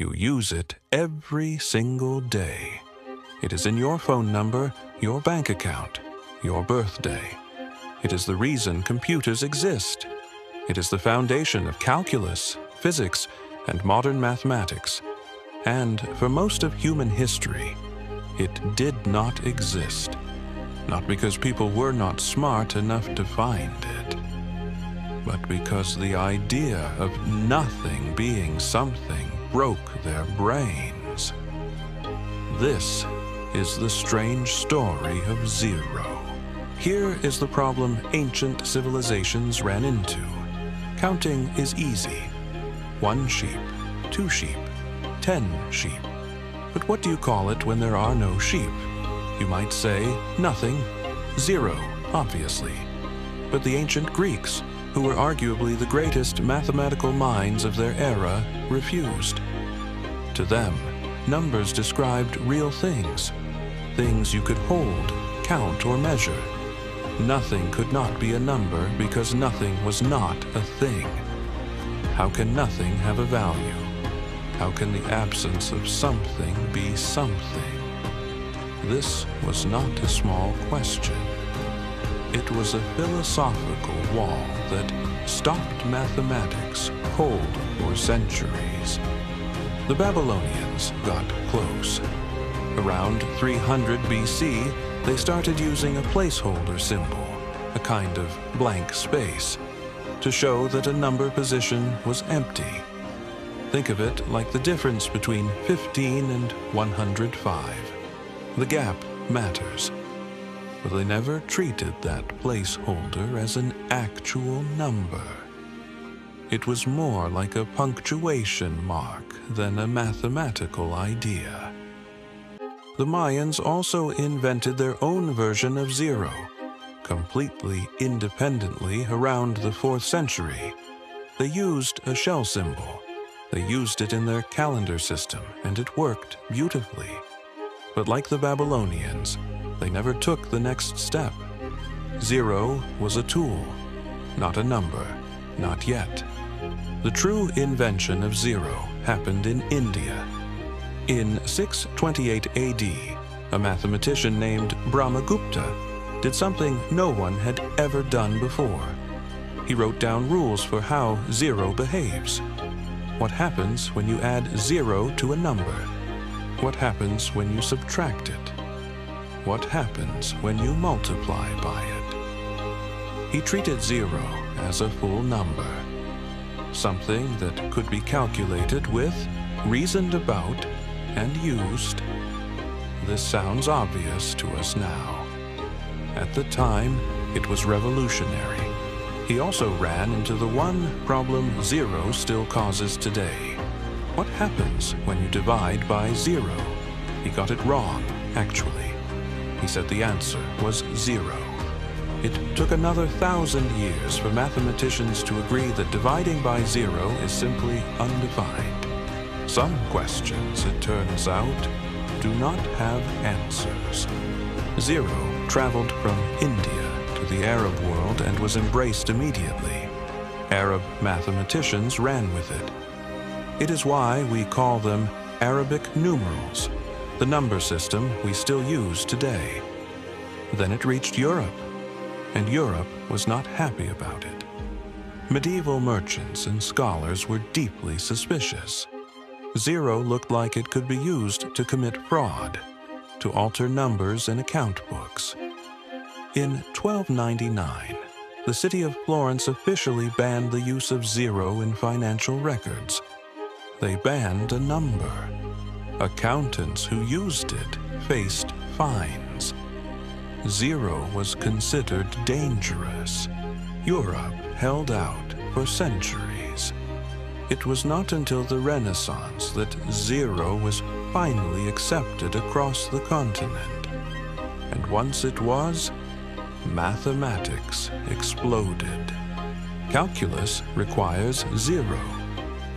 You use it every single day. It is in your phone number, your bank account, your birthday. It is the reason computers exist. It is the foundation of calculus, physics, and modern mathematics. And for most of human history, it did not exist. Not because people were not smart enough to find it, but because the idea of nothing being something broke their brains. This is the strange story of zero. Here is the problem ancient civilizations ran into. Counting is easy. 1 sheep, 2 sheep, 10 sheep. But what do you call it when there are no sheep? You might say nothing, zero, obviously. But the ancient Greeks, who were arguably the greatest mathematical minds of their era, refused. To them, numbers described real things, things you could hold, count, or measure. Nothing could not be a number because nothing was not a thing. How can nothing have a value? How can the absence of something be something? This was not a small question. It was a philosophical wall that stopped mathematics cold for centuries. The Babylonians got close. Around 300 BC, they started using a placeholder symbol, a kind of blank space, to show that a number position was empty. Think of it like the difference between 15 and 105. The gap matters. But they never treated that placeholder as an actual number. It was more like a punctuation mark than a mathematical idea. The Mayans also invented their own version of zero, completely independently around the 4th century. They used a shell symbol. They used it in their calendar system, and it worked beautifully. But like the Babylonians, they never took the next step. Zero was a tool, not a number, not yet. The true invention of zero happened in India. In 628 AD, a mathematician named Brahmagupta did something no one had ever done before. He wrote down rules for how zero behaves. What happens when you add zero to a number? What happens when you subtract it? What happens when you multiply by it? He treated zero as a full number, something that could be calculated with, reasoned about, and used. This sounds obvious to us now. At the time, it was revolutionary. He also ran into the one problem zero still causes today. What happens when you divide by zero? He got it wrong, actually. He said the answer was zero. It took another 1,000 years for mathematicians to agree that dividing by zero is simply undefined. Some questions, it turns out, do not have answers. Zero traveled from India to the Arab world and was embraced immediately. Arab mathematicians ran with it. It is why we call them Arabic numerals, the number system we still use today. Then it reached Europe, and Europe was not happy about it. Medieval merchants and scholars were deeply suspicious. Zero looked like it could be used to commit fraud, to alter numbers in account books. In 1299, the city of Florence officially banned the use of zero in financial records. They banned a number. Accountants who used it faced fines. Zero was considered dangerous. Europe held out for centuries. It was not until the Renaissance that zero was finally accepted across the continent. And once it was, mathematics exploded. Calculus requires zero.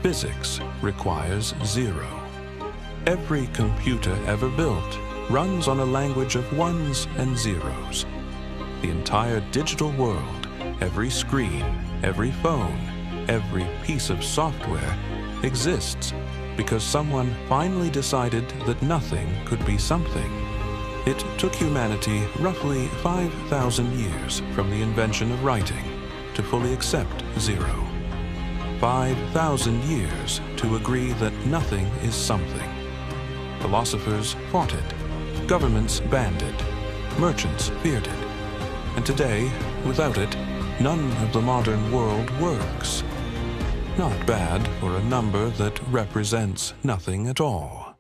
Physics requires zero. Every computer ever built runs on a language of ones and zeros. The entire digital world, every screen, every phone, every piece of software exists because someone finally decided that nothing could be something. It took humanity roughly 5,000 years from the invention of writing to fully accept zero. 5,000 years to agree that nothing is something. Philosophers fought it, governments banned it, merchants feared it, and today, without it, none of the modern world works. Not bad for a number that represents nothing at all.